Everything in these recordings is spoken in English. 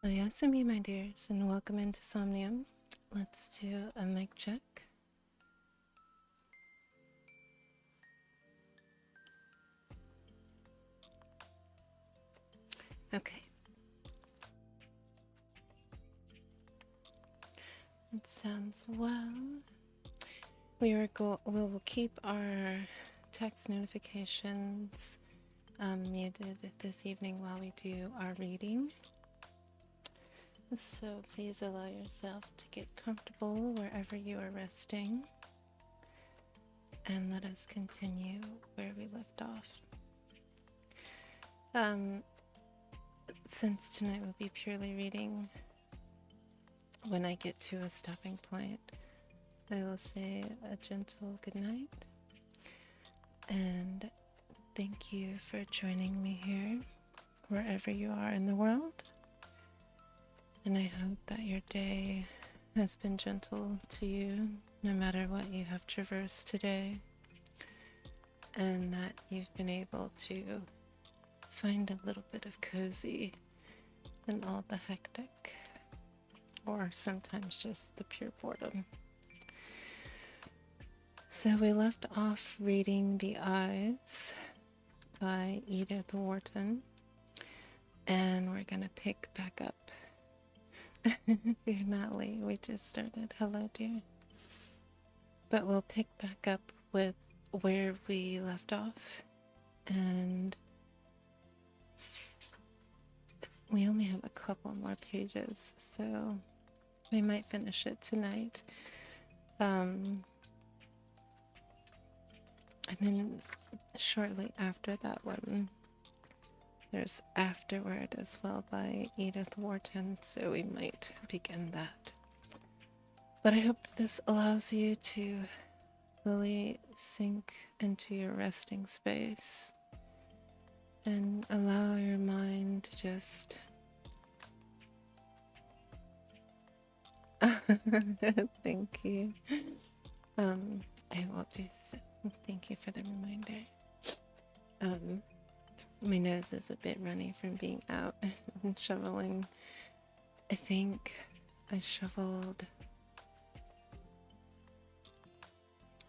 Oh, yes, me, my dears, and welcome into Somnium. Let's do a mic check. Okay. It sounds well. We will keep our text notifications muted this evening while we do our reading. So please allow yourself to get comfortable wherever you are resting. And let us continue where we left off. Since tonight will be purely reading, when I get to a stopping point, I will say a gentle goodnight. And thank you for joining me here, wherever you are in the world. And I hope that your day has been gentle to you, no matter what you have traversed today. And that you've been able to find a little bit of cozy in all the hectic, or sometimes just the pure boredom. So we left off reading The Eyes by Edith Wharton, and we're gonna pick back up. You're not late, we just started. Hello, dear. But we'll pick back up with where we left off, and we only have a couple more pages, so we might finish it tonight. And then shortly after that one, there's Afterward as well by Edith Wharton, so we might begin that. But I hope this allows you to fully sink into your resting space and allow your mind to just thank you. I will do so. Thank you for the reminder. My nose is a bit runny from being out and shoveling. I think I shoveled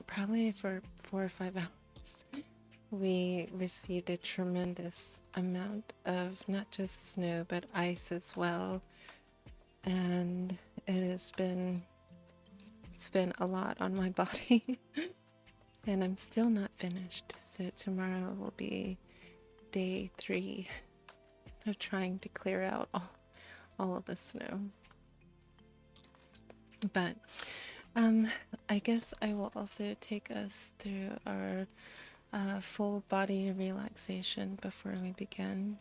probably for 4 or 5 hours. We received a tremendous amount of not just snow but ice as well, and it's been a lot on my body. And I'm still not finished, so tomorrow will be day 3 of trying to clear out all of the snow. But I guess I will also take us through our full body relaxation before we begin.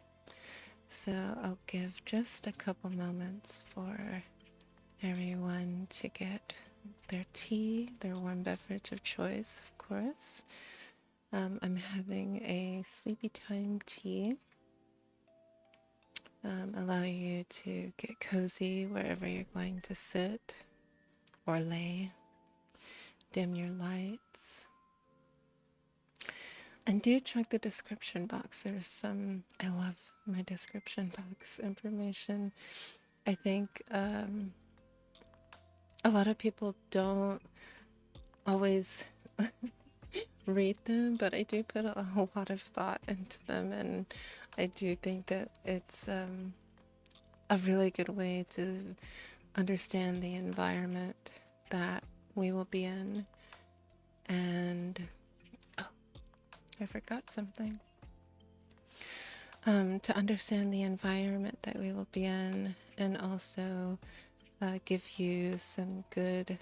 So I'll give just a couple moments for everyone to get their tea, their warm beverage of choice, of course. I'm having a sleepy time tea. Allow you to get cozy wherever you're going to sit or lay. Dim your lights. And do check the description box. There's some, I love my description box information. I think a lot of people don't always read them, but I do put a whole lot of thought into them, and I do think that it's a really good way to understand the environment that we will be in. And oh, I forgot something. To understand the environment that we will be in, and also give you some good,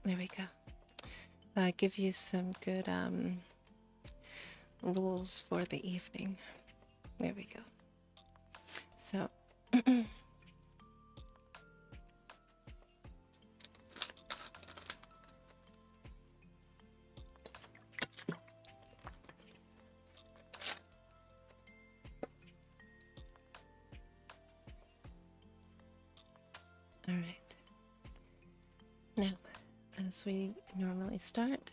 there we go, give you some good rules for the evening. There we go. So all right. Now, as we normally start,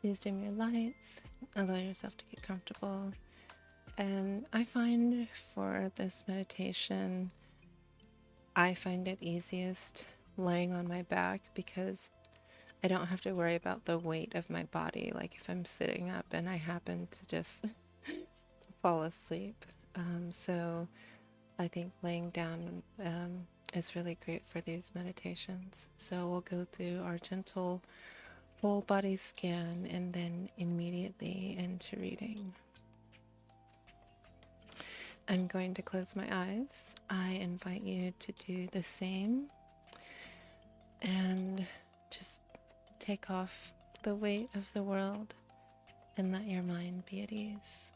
please dim your lights, allow yourself to get comfortable, And I find for this meditation, I find it easiest laying on my back because I don't have to worry about the weight of my body. Like if I'm sitting up and I happen to just fall asleep. So I think laying down is really great for these meditations. So we'll go through our gentle full body scan and then immediately into reading. I'm going to close my eyes. I invite you to do the same and just take off the weight of the world and let your mind be at ease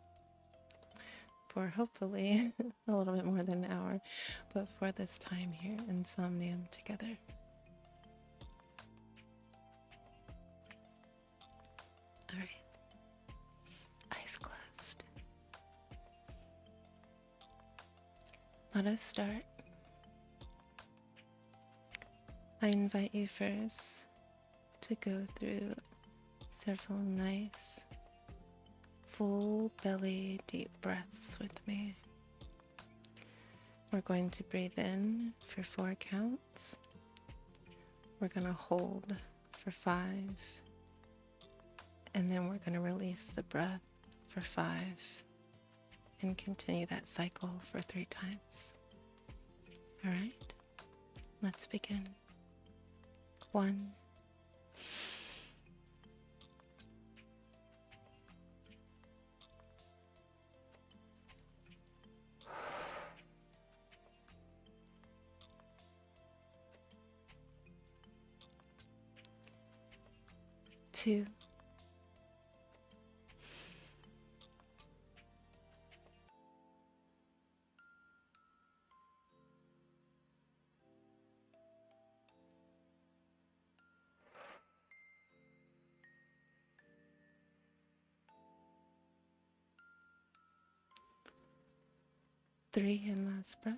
for hopefully a little bit more than an hour, but for this time here in Somnium together. All right, eyes closed. Let us start. I invite you first to go through several nice, full belly, deep breaths with me. We're going to breathe in for 4 counts. We're going to hold for 5. And then we're going to release the breath for 5. And continue that cycle for 3 times. All right, let's begin. 1, 2, 3, and last breath.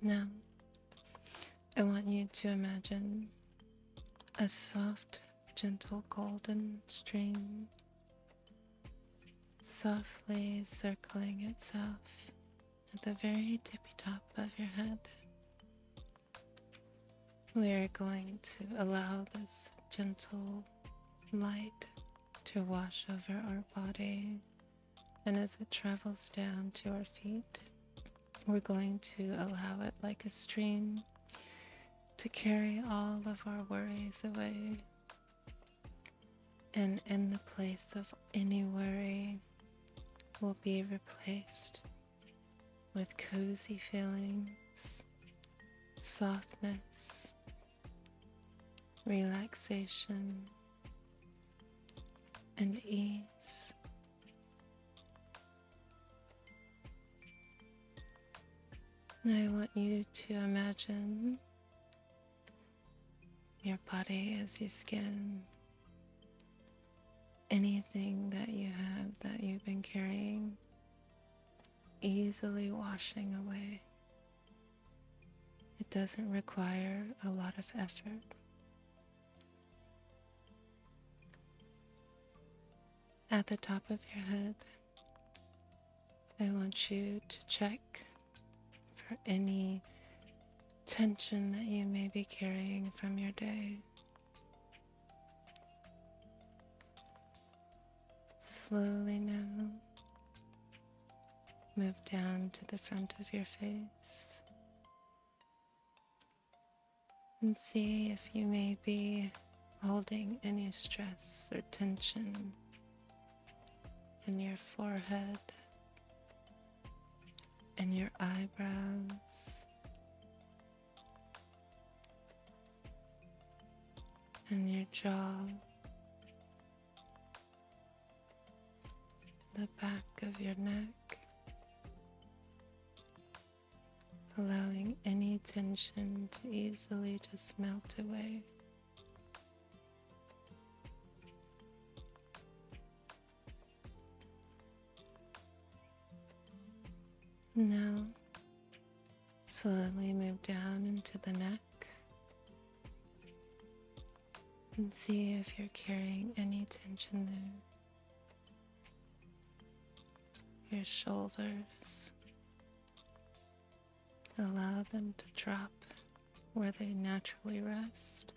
Now, I want you to imagine a soft, gentle golden stream softly circling itself at the very tippy top of your head. We are going to allow this gentle light to wash over our body, and as it travels down to our feet, we're going to allow it like a stream to carry all of our worries away. And in the place of any worry will be replaced with cozy feelings, softness, relaxation, and ease. I want you to imagine your body as you scan anything that you have that you've been carrying, easily washing away. It doesn't require a lot of effort. At the top of your head, I want you to check for any tension that you may be carrying from your day. Slowly now, move down to the front of your face and see if you may be holding any stress or tension in your forehead and your eyebrows and your jaw, the back of your neck, allowing any tension to easily just melt away. Now, slowly move down into the neck and see if you're carrying any tension there. Your shoulders, allow them to drop where they naturally rest.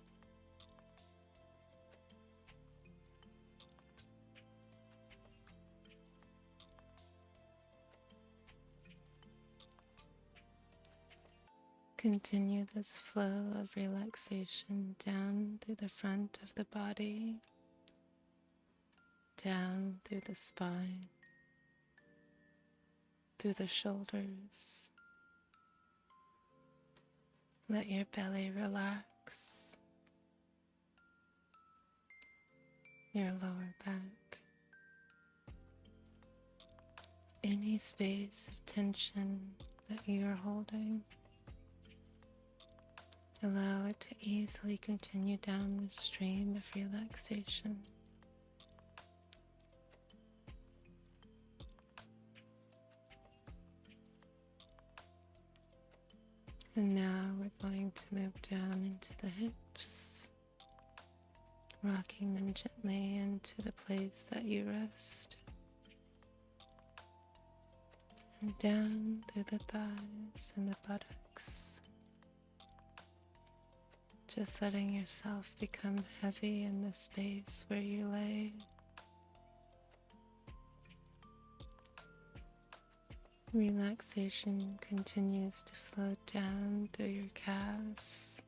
Continue this flow of relaxation down through the front of the body, down through the spine, through the shoulders. Let your belly relax, your lower back, any space of tension that you are holding. Allow it to easily continue down the stream of relaxation. And now we're going to move down into the hips, rocking them gently into the place that you rest. And down through the thighs and the buttocks. Just letting yourself become heavy in the space where you lay. Relaxation continues to flow down through your calves,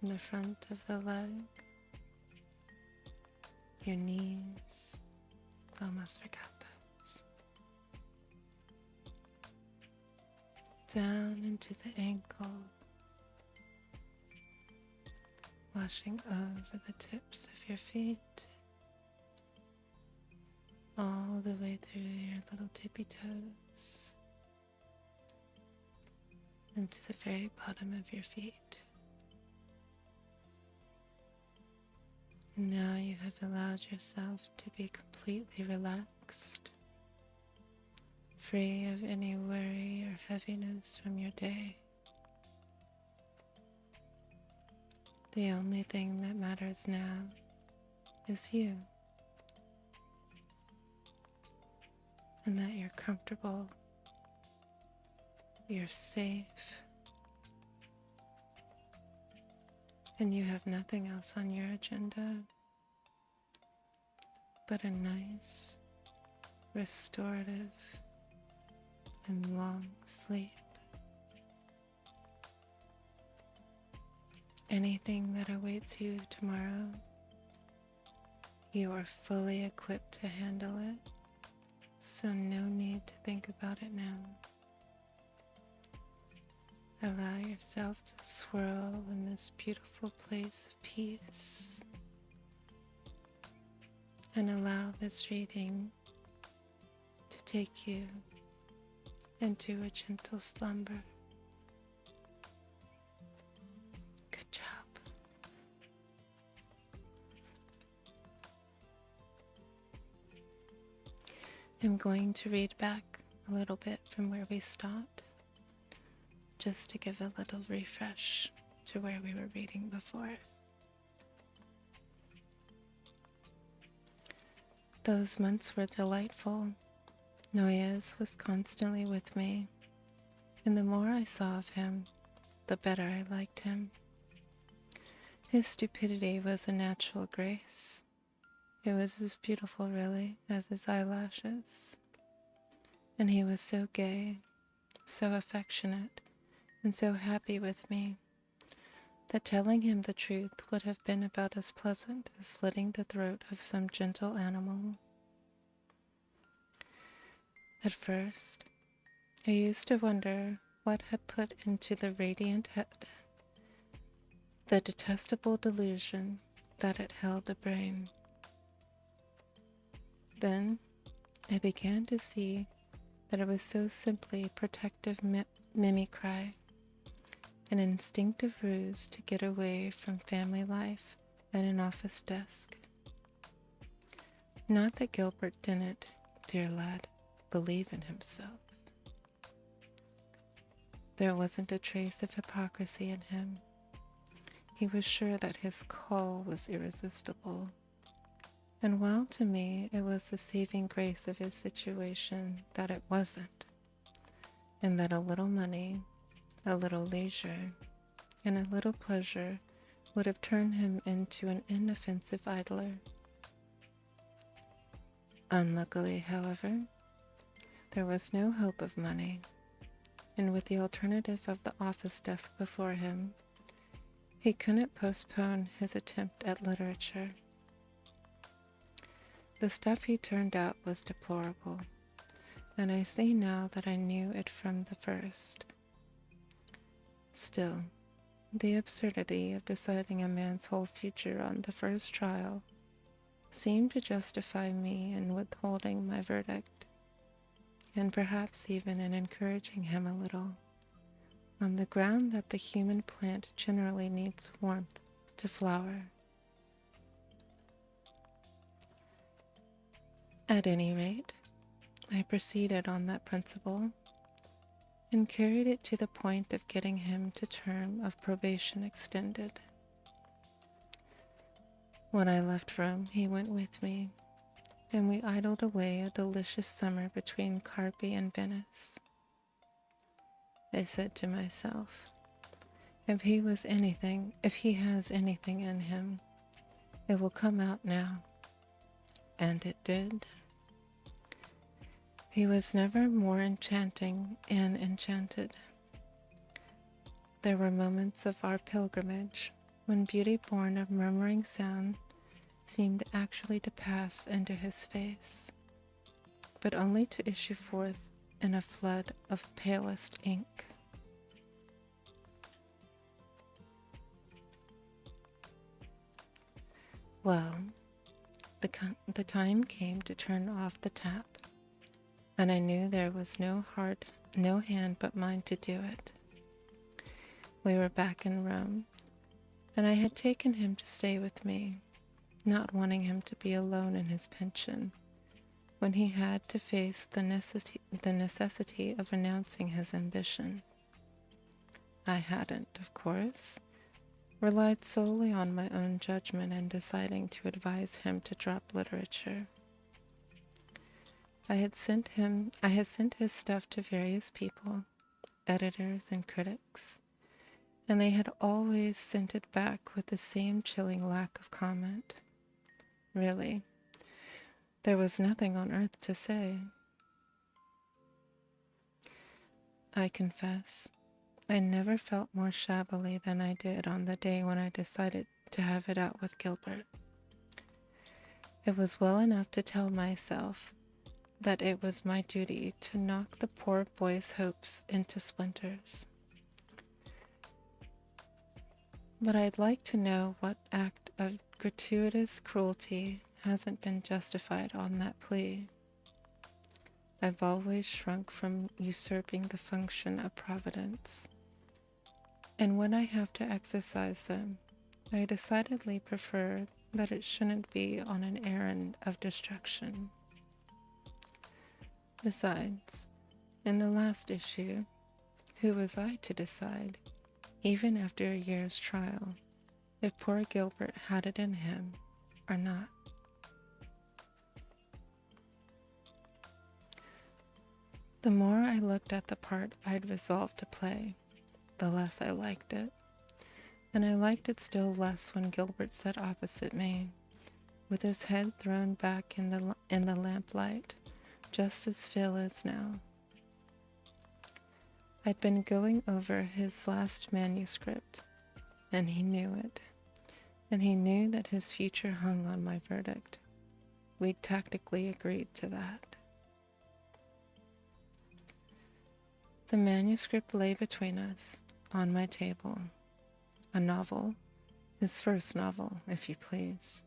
in the front of the leg, your knees. Almost forgot those. Down into the ankle, washing over the tips of your feet, all the way through your little tippy toes, and to the very bottom of your feet. And now you have allowed yourself to be completely relaxed, free of any worry or heaviness from your day. The only thing that matters now is you, and that you're comfortable, you're safe, and you have nothing else on your agenda but a nice, restorative, and long sleep. Anything that awaits you tomorrow, you are fully equipped to handle it, so no need to think about it now. Allow yourself to swirl in this beautiful place of peace, and allow this reading to take you into a gentle slumber. Good job. I'm going to read back a little bit from where we stopped, just to give a little refresh to where we were reading before. Those months were delightful. Noyes was constantly with me, and the more I saw of him, the better I liked him. His stupidity was a natural grace. It was as beautiful, really, as his eyelashes. And he was so gay, so affectionate, and so happy with me, that telling him the truth would have been about as pleasant as slitting the throat of some gentle animal. At first, I used to wonder what had put into the radiant head the detestable delusion that it held a brain. Then I began to see that it was so simply protective mimicry, an instinctive ruse to get away from family life at an office desk. Not that Gilbert didn't, dear lad. believe in himself. There wasn't a trace of hypocrisy in him. He was sure that his call was irresistible. And while to me it was the saving grace of his situation that it wasn't, and that a little money, a little leisure, and a little pleasure would have turned him into an inoffensive idler. Unluckily, however, there was no hope of money, and with the alternative of the office desk before him, he couldn't postpone his attempt at literature. The stuff he turned out was deplorable, and I see now that I knew it from the first. Still, the absurdity of deciding a man's whole future on the first trial seemed to justify me in withholding my verdict, and perhaps even in encouraging him a little, on the ground that the human plant generally needs warmth to flower. At any rate, I proceeded on that principle, and carried it to the point of getting him to term of probation extended. When I left Rome, he went with me, and we idled away a delicious summer between Carpi and Venice. I said to myself, if he has anything in him, it will come out now. And it did. He was never more enchanting and enchanted. There were moments of our pilgrimage when beauty born of murmuring sound seemed actually to pass into his face, but only to issue forth in a flood of palest ink. Well, the time came to turn off the tap, and I knew there was no hand but mine to do it. We were back in Rome, and I had taken him to stay with me, not wanting him to be alone in his pension, when he had to face the necessity of renouncing his ambition. I hadn't, of course, relied solely on my own judgment in deciding to advise him to drop literature. I had sent his stuff to various people, editors and critics, and they had always sent it back with the same chilling lack of comment. Really, there was nothing on earth to say. I confess, I never felt more shabbily than I did on the day when I decided to have it out with Gilbert. It was well enough to tell myself that it was my duty to knock the poor boy's hopes into splinters. But I'd like to know what act of gratuitous cruelty hasn't been justified on that plea. I've always shrunk from usurping the function of providence, and when I have to exercise them, I decidedly prefer that it shouldn't be on an errand of destruction. Besides, in the last issue, who was I to decide, even after a year's trial, if poor Gilbert had it in him or not? The more I looked at the part I'd resolved to play, the less I liked it, and I liked it still less when Gilbert sat opposite me, with his head thrown back in the lamplight, just as Phil is now. I'd been going over his last manuscript, and he knew it, and he knew that his future hung on my verdict. We'd tactically agreed to that. The manuscript lay between us, on my table. A novel, his first novel, if you please,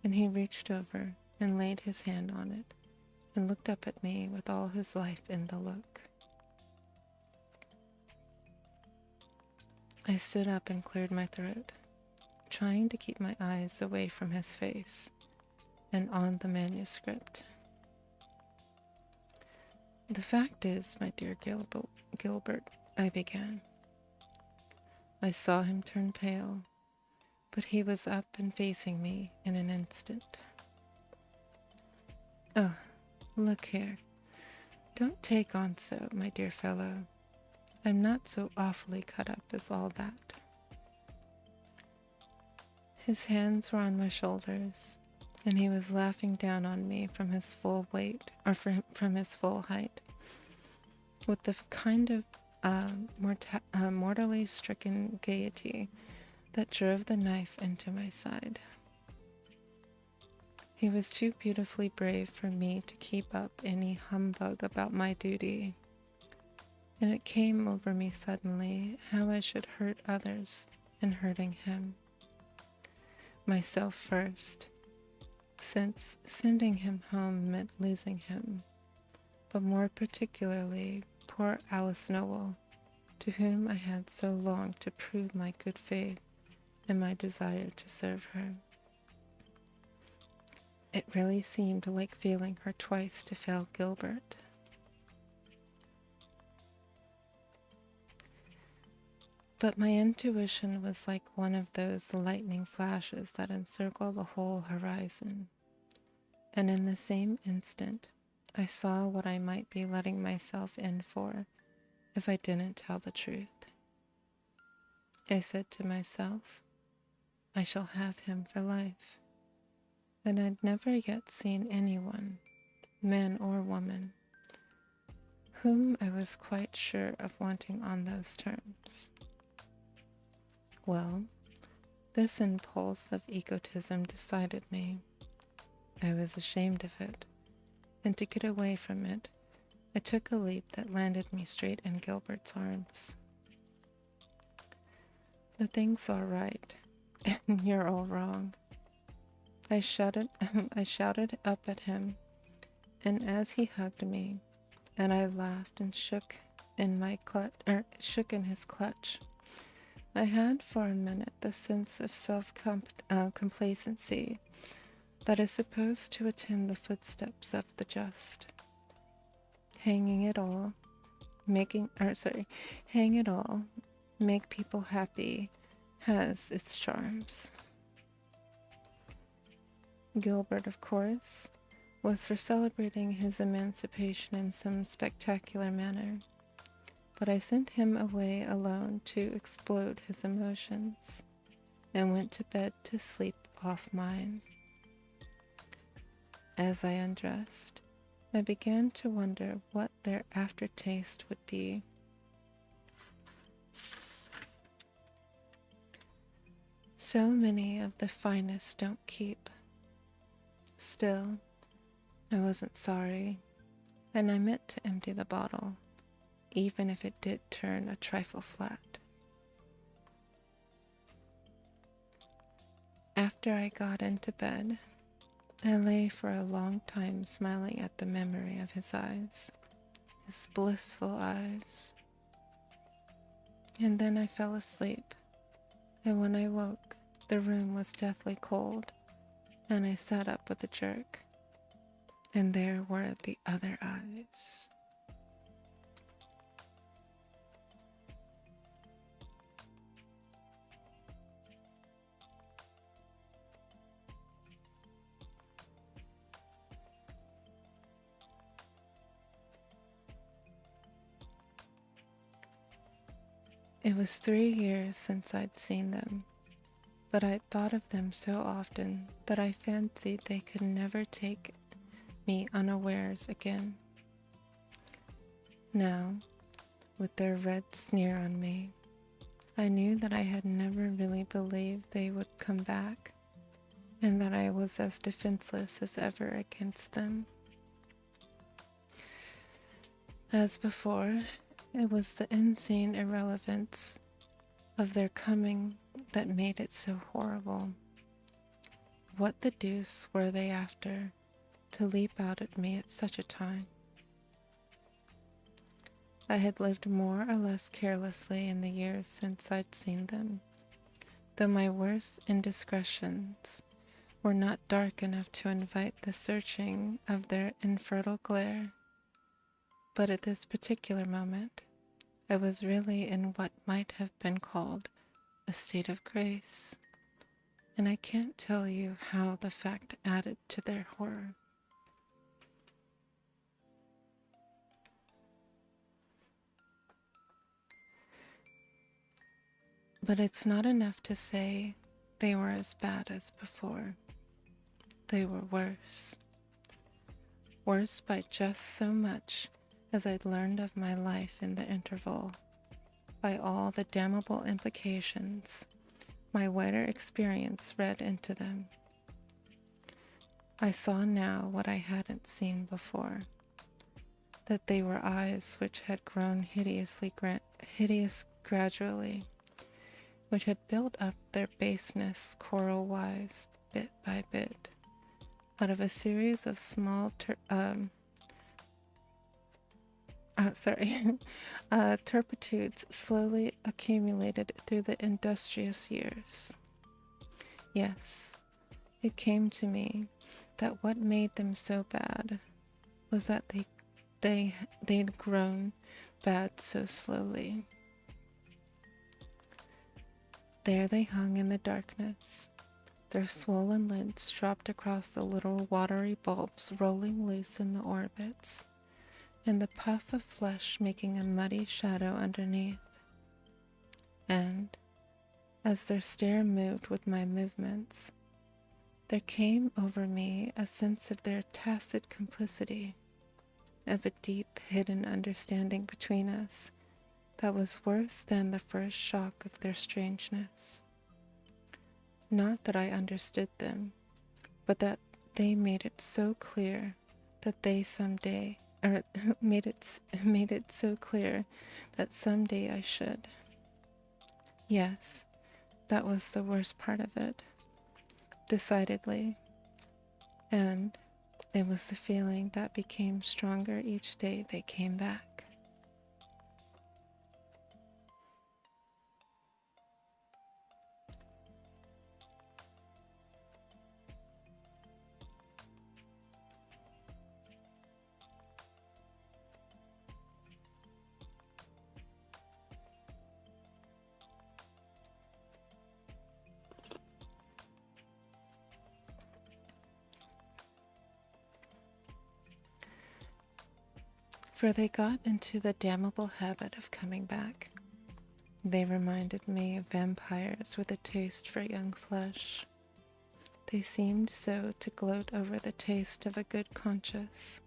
and he reached over and laid his hand on it, and looked up at me with all his life in the look. I stood up and cleared my throat, trying to keep my eyes away from his face and on the manuscript. The fact is, my dear Gilbert, I began. I saw him turn pale, but he was up and facing me in an instant. Oh, look here. Don't take on so, my dear fellow. I'm not so awfully cut up as all that. His hands were on my shoulders, and he was laughing down on me from his full weight, or from his full height, with the kind of mortally stricken gaiety that drove the knife into my side. He was too beautifully brave for me to keep up any humbug about my duty, and it came over me suddenly how I should hurt others in hurting him. Myself first, since sending him home meant losing him, but more particularly poor Alice Noel, to whom I had so longed to prove my good faith and my desire to serve her. It really seemed like failing her twice to fail Gilbert. But my intuition was like one of those lightning flashes that encircle the whole horizon, and in the same instant I saw what I might be letting myself in for if I didn't tell the truth. I said to myself, I shall have him for life. And I'd never yet seen anyone, man or woman, whom I was quite sure of wanting on those terms. Well, this impulse of egotism decided me. I was ashamed of it, and to get away from it, I took a leap that landed me straight in Gilbert's arms. The thing's all right, and you're all wrong. I shouted up at him, and as he hugged me, and I laughed and shook in his clutch, I had for a minute the sense of self-complacency that is supposed to attend the footsteps of the just. Hang it all, make people happy, has its charms. Gilbert, of course, was for celebrating his emancipation in some spectacular manner, but I sent him away alone to explode his emotions, and went to bed to sleep off mine. As I undressed, I began to wonder what their aftertaste would be. So many of the finest don't keep. Still, I wasn't sorry, and I meant to empty the bottle, even if it did turn a trifle flat. After I got into bed, I lay for a long time smiling at the memory of his eyes, his blissful eyes. And then I fell asleep, and when I woke, the room was deathly cold, and I sat up with a jerk, and there were the other eyes. It was 3 years since I'd seen them, but I'd thought of them so often that I fancied they could never take me unawares again. Now, with their red sneer on me, I knew that I had never really believed they would come back, and that I was as defenseless as ever against them. As before, it was the insane irrelevance of their coming that made it so horrible. What the deuce were they after, to leap out at me at such a time? I had lived more or less carelessly in the years since I'd seen them, though my worst indiscretions were not dark enough to invite the searching of their infertile glare. But at this particular moment, I was really in what might have been called a state of grace, and I can't tell you how the fact added to their horror. But it's not enough to say they were as bad as before. They were worse. Worse by just so much as I'd learned of my life in the interval, by all the damnable implications my wider experience read into them. I saw now what I hadn't seen before, that they were eyes which had grown hideous gradually, which had built up their baseness coral-wise, bit by bit, out of a series of small turpitudes slowly accumulated through the industrious years. Yes, it came to me that what made them so bad was that they'd grown bad so slowly. There they hung in the darkness, their swollen lids dropped across the little watery bulbs rolling loose in the orbits, and the puff of flesh making a muddy shadow underneath. And, as their stare moved with my movements, there came over me a sense of their tacit complicity, of a deep hidden understanding between us that was worse than the first shock of their strangeness. Not that I understood them, but that they made it so clear that they someday, or made it so clear that someday I should. Yes, that was the worst part of it, decidedly, and it was the feeling that became stronger each day they came back. For they got into the damnable habit of coming back. They reminded me of vampires with a taste for young flesh. They seemed so to gloat over the taste of a good conscience.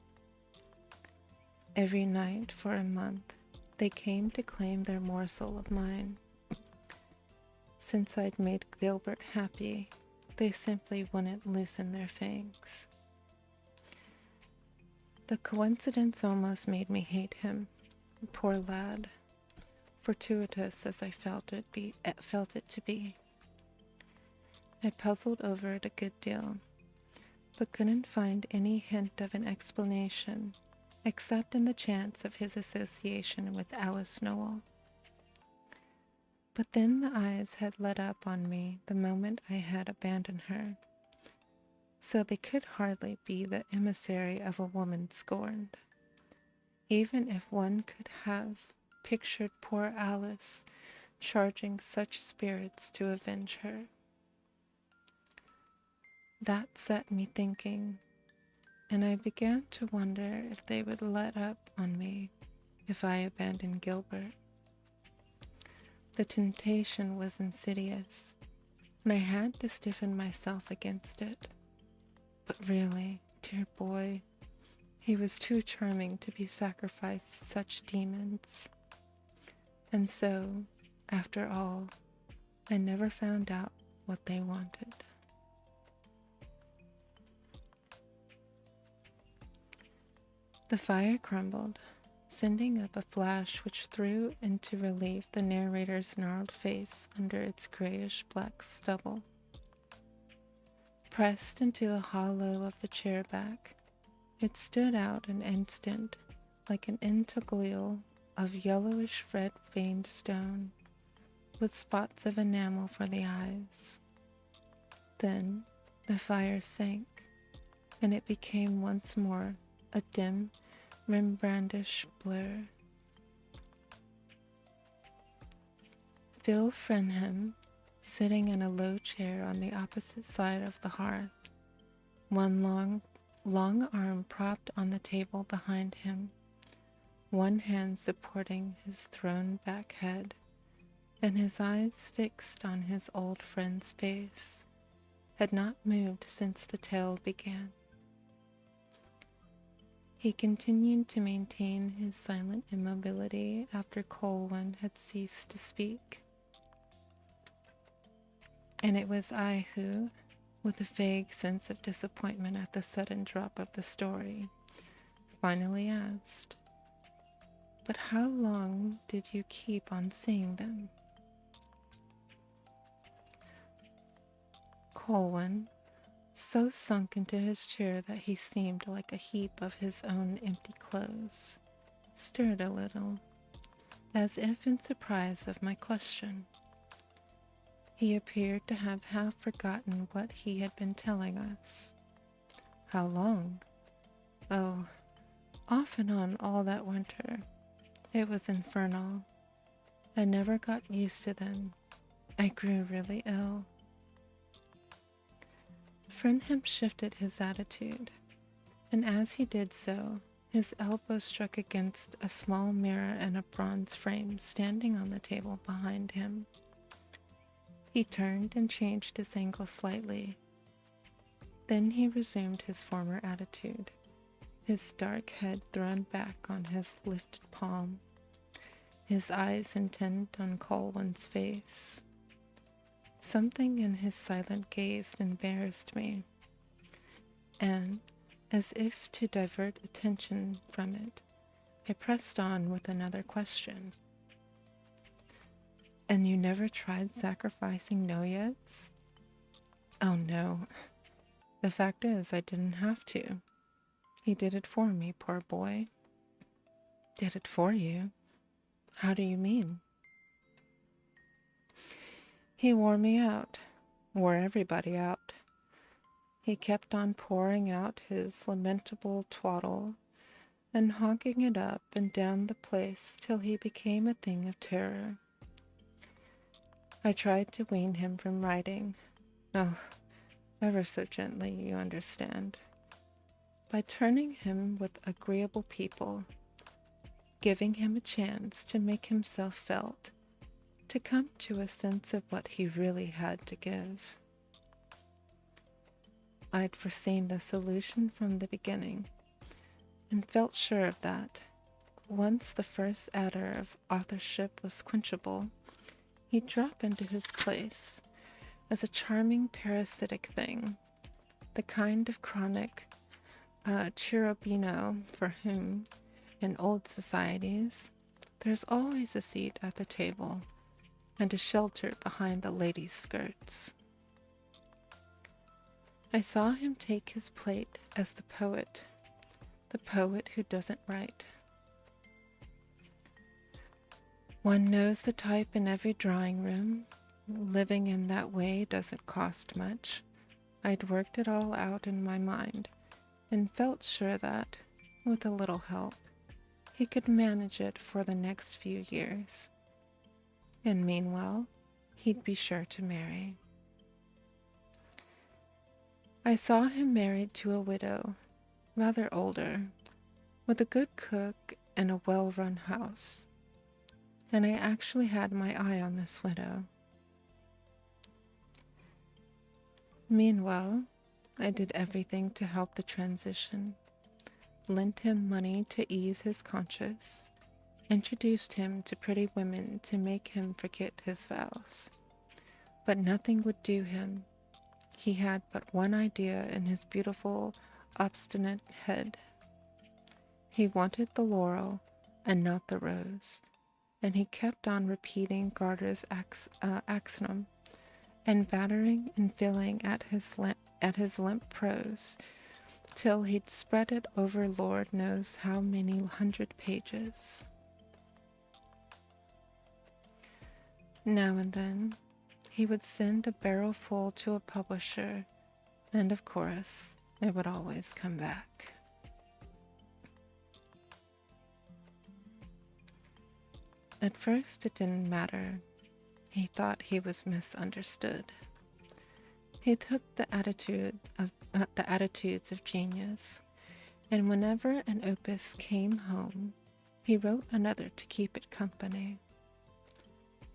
Every night for a month, they came to claim their morsel of mine. Since I'd made Gilbert happy, they simply wouldn't loosen their fangs. The coincidence almost made me hate him, poor lad, fortuitous as I felt it to be. I puzzled over it a good deal, but couldn't find any hint of an explanation, except in the chance of his association with Alice Noel. But then the eyes had let up on me the moment I had abandoned her, so they could hardly be the emissary of a woman scorned, even if one could have pictured poor Alice charging such spirits to avenge her. That set me thinking, and I began to wonder if they would let up on me if I abandoned Gilbert. The temptation was insidious, and I had to stiffen myself against it. But really, dear boy, he was too charming to be sacrificed to such demons. And so, after all, I never found out what they wanted. The fire crumbled, sending up a flash which threw into relief the narrator's gnarled face under its grayish-black stubble. Pressed into the hollow of the chair back, it stood out an instant like an intaglio of yellowish-red veined stone, with spots of enamel for the eyes. Then the fire sank, and it became once more a dim, Rembrandtish blur. Phil Frenham, sitting in a low chair on the opposite side of the hearth, one long arm propped on the table behind him, one hand supporting his thrown-back head, and his eyes fixed on his old friend's face, had not moved since the tale began. He continued to maintain his silent immobility after Colwyn had ceased to speak. And it was I who, with a vague sense of disappointment at the sudden drop of the story, finally asked, "But how long did you keep on seeing them?" Colwyn, so sunk into his chair that he seemed like a heap of his own empty clothes, stirred a little, as if in surprise of my question. He appeared to have half forgotten what he had been telling us. How long? Oh, off and on all that winter. It was infernal. I never got used to them. I grew really ill. Frenham shifted his attitude, and as he did so, his elbow struck against a small mirror in a bronze frame standing on the table behind him. He turned and changed his angle slightly. Then he resumed his former attitude, his dark head thrown back on his lifted palm, his eyes intent on Colwyn's face. Something in his silent gaze embarrassed me, and, as if to divert attention from it, I pressed on with another question. "And you never tried sacrificing Noyes?" "Oh no. The fact is, I didn't have to. He did it for me, poor boy." "Did it for you? How do you mean?" "He wore me out, wore everybody out. He kept on pouring out his lamentable twaddle and honking it up and down the place till he became a thing of terror. I tried to wean him from writing. Oh, ever so gently, you understand. By turning him with agreeable people, giving him a chance to make himself felt, to come to a sense of what he really had to give. I'd foreseen the solution from the beginning, and felt sure of that. Once the first adder of authorship was quenchable, he'd drop into his place as a charming parasitic thing, the kind of chronic cherubino for whom, in old societies, there's always a seat at the table and a shelter behind the ladies' skirts. I saw him take his plate as the poet who doesn't write. One knows the type in every drawing room. Living in that way doesn't cost much. I'd worked it all out in my mind, and felt sure that, with a little help, he could manage it for the next few years. And meanwhile, he'd be sure to marry. I saw him married to a widow, rather older, with a good cook and a well-run house. And I actually had my eye on this widow. Meanwhile, I did everything to help the transition, lent him money to ease his conscience, introduced him to pretty women to make him forget his vows. But nothing would do him. He had but one idea in his beautiful, obstinate head. He wanted the laurel and not the rose, and he kept on repeating Garter's axiom and battering and filling at his limp prose till he'd spread it over Lord knows how many 100 pages. Now and then he would send a barrelful to a publisher, and of course it would always come back. At first, it didn't matter. He thought he was misunderstood. He took the attitudes of genius, and whenever an opus came home, he wrote another to keep it company.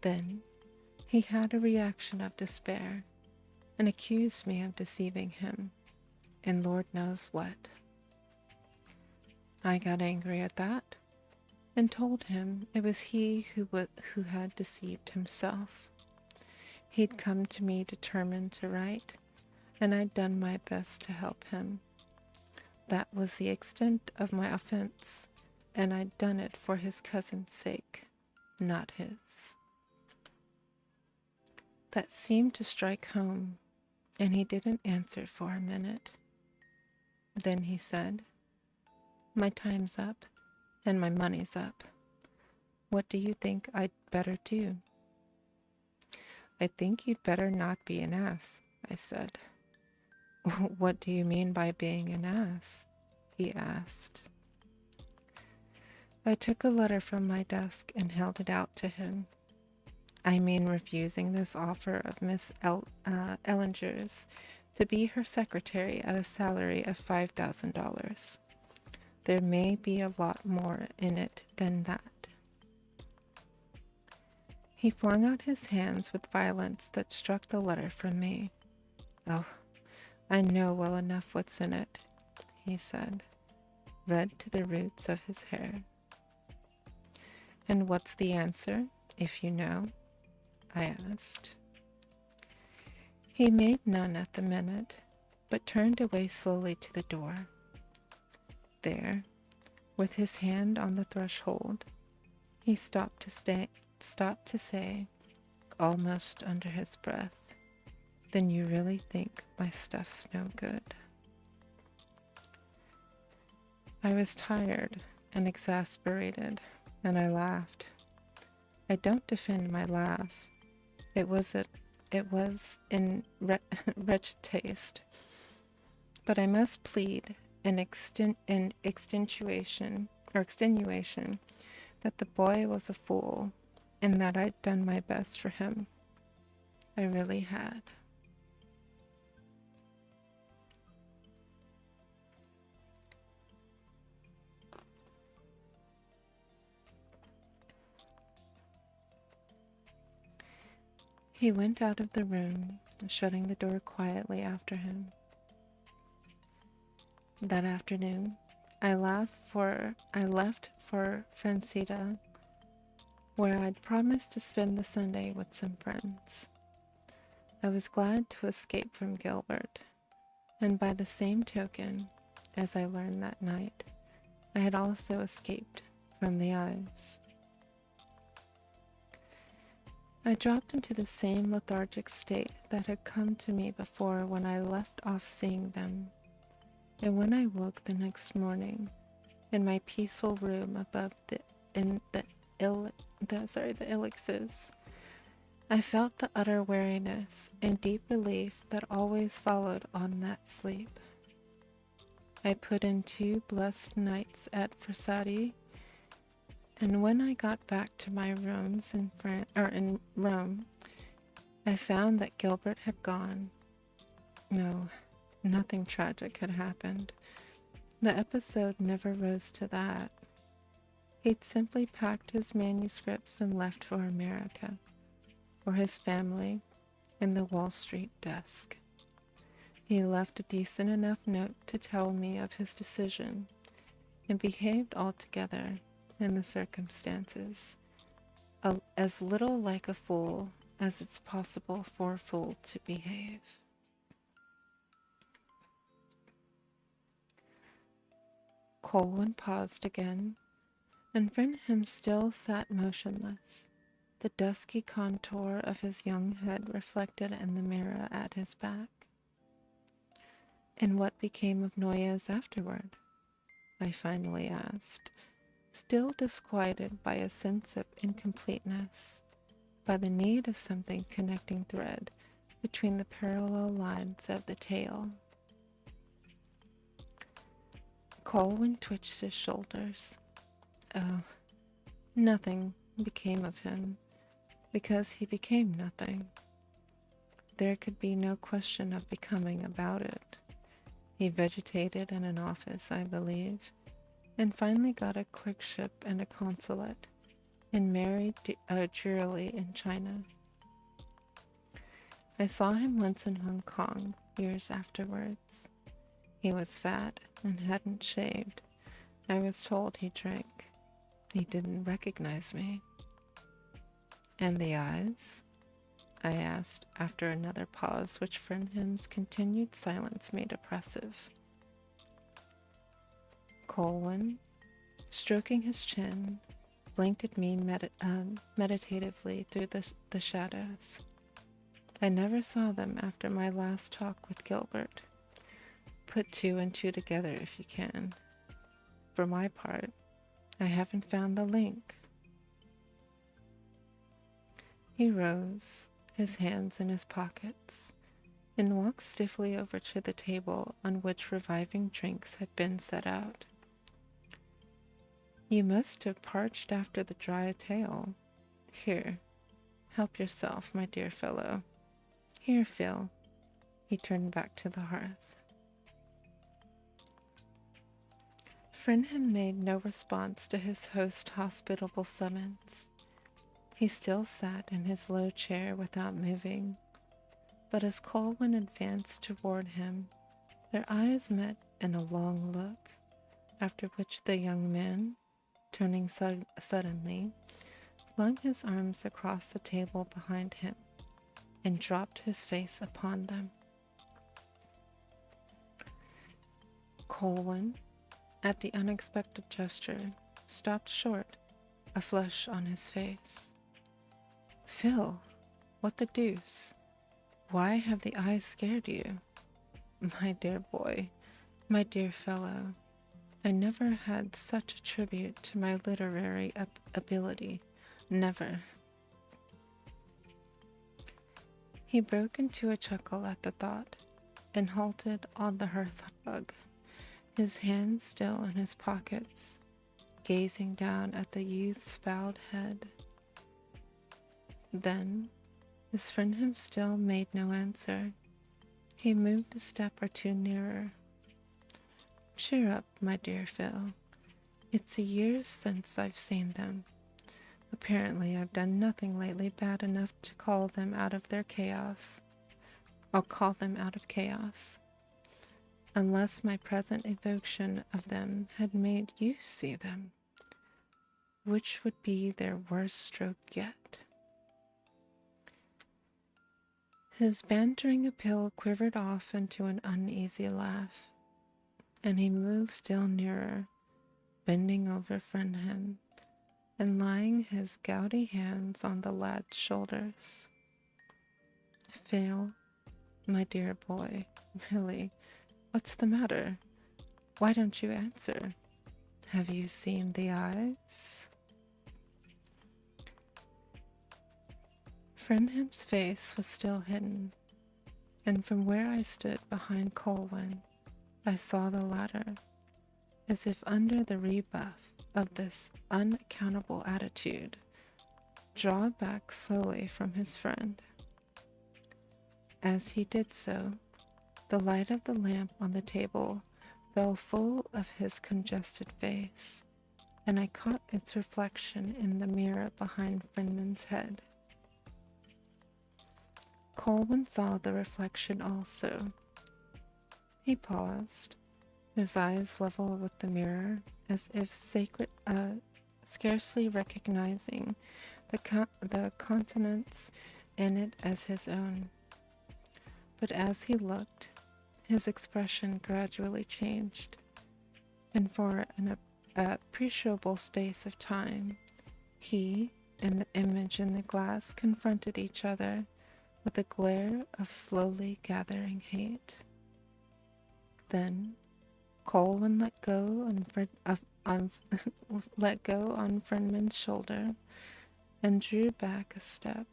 Then he had a reaction of despair and accused me of deceiving him, and Lord knows what. I got angry at that and told him it was he who had deceived himself. He'd come to me determined to write, and I'd done my best to help him. That was the extent of my offense, and I'd done it for his cousin's sake, not his. That seemed to strike home, and he didn't answer for a minute. Then he said, "My time's up, and my money's up. What do you think I'd better do?" "I think you'd better not be an ass," I said. "What do you mean by being an ass?" he asked. I took a letter from my desk and held it out to him. "I mean refusing this offer of Miss Ellinger's to be her secretary at a salary of $5,000. There may be a lot more in it than that." He flung out his hands with violence that struck the letter from me. "Oh, I know well enough what's in it," he said, red to the roots of his hair. "And what's the answer, if you know?" I asked. He made none at the minute, but turned away slowly to the door. There, with his hand on the threshold, he stopped to say, almost under his breath, "Then you really think my stuff's no good?" I was tired and exasperated, and I laughed. I don't defend my laugh. It was in wretched taste. But I must plead an extenuation that the boy was a fool, and that I'd done my best for him. I really had. He went out of the room, shutting the door quietly after him. That afternoon, I left for Francita, where I'd promised to spend the Sunday with some friends. I was glad to escape from Gilbert, and by the same token, as I learned that night, I had also escaped from the eyes. I dropped into the same lethargic state that had come to me before when I left off seeing them, and when I woke the next morning in my peaceful room above the ilixes, I felt the utter weariness and deep relief that always followed on that sleep. I put in 2 blessed nights at Versailles, and when I got back to my rooms in Rome, I found that Gilbert had gone. No, nothing tragic had happened. The episode never rose to that. He'd simply packed his manuscripts and left for America, for his family, in the Wall Street desk. He left a decent enough note to tell me of his decision, and behaved altogether, in the circumstances, as little like a fool as it's possible for a fool to behave. Colwyn paused again, and Brenham still sat motionless, the dusky contour of his young head reflected in the mirror at his back. "And what became of Noyes afterward?" I finally asked, still disquieted by a sense of incompleteness, by the need of something connecting thread between the parallel lines of the tale. Colwyn twitched his shoulders. "Oh, nothing became of him, because he became nothing. There could be no question of becoming about it. He vegetated in an office, I believe, and finally got a clerkship and a consulate, and married drearily in China. I saw him once in Hong Kong, years afterwards. He was fat and hadn't shaved. I was told he drank. He didn't recognize me. And the eyes? I asked, after another pause which Frenham's continued silence made oppressive. Colwyn, stroking his chin, blinked at me meditatively through the shadows. I never saw them after my last talk with Gilbert. Put two and two together if you can. For my part, I haven't found the link. He rose, his hands in his pockets, and walked stiffly over to the table on which reviving drinks had been set out. You must have parched after the dry tale. Here, help yourself, my dear fellow. Here, Phil. He turned back to the hearth. Frenham made no response to his host's hospitable summons. He still sat in his low chair without moving, but as Colwyn advanced toward him, their eyes met in a long look, after which the young man, turning suddenly, flung his arms across the table behind him and dropped his face upon them. Colwyn, at the unexpected gesture, stopped short, a flush on his face. Phil, what the deuce? Why have the eyes scared you? My dear boy, my dear fellow, I never had such a tribute to my literary ability. Never. He broke into a chuckle at the thought, and halted on the hearthrug, his hands still in his pockets, gazing down at the youth's bowed head. Then, his friend still made no answer. He moved a step or two nearer. Cheer up, my dear Phil. It's a year since I've seen them. Apparently I've done nothing lately bad enough to call them out of their chaos. I'll call them out of chaos. Unless my present evocation of them had made you see them, which would be their worst stroke yet. His bantering appeal quivered off into an uneasy laugh, and he moved still nearer, bending over Frenham, and laying his gouty hands on the lad's shoulders. Phil, my dear boy, really, what's the matter? Why don't you answer? Have you seen the eyes? Frenham's face was still hidden, and from where I stood behind Colwyn, I saw the latter, as if under the rebuff of this unaccountable attitude, draw back slowly from his friend. As he did so, the light of the lamp on the table fell full of his congested face, and I caught its reflection in the mirror behind Frenham's head. Colwyn saw the reflection also. He paused, his eyes level with the mirror, as if scarcely recognizing the countenance in it as his own. But as he looked, his expression gradually changed, and for an appreciable space of time, he and the image in the glass confronted each other with a glare of slowly gathering hate. Then Colwyn let go on Frenman's shoulder and drew back a step.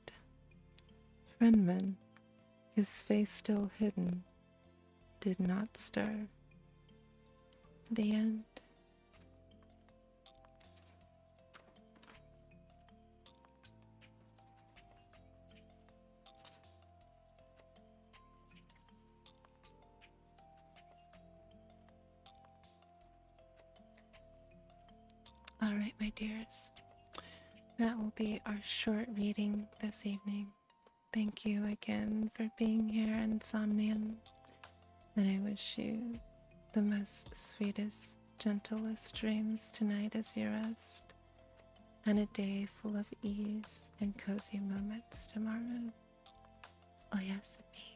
Frenman, his face still hidden, did not stir. The end. All right, my dears. That will be our short reading this evening. Thank you again for being here, Insomnium. And I wish you the most sweetest, gentlest dreams tonight as you rest, and a day full of ease and cozy moments tomorrow. Oyasumi.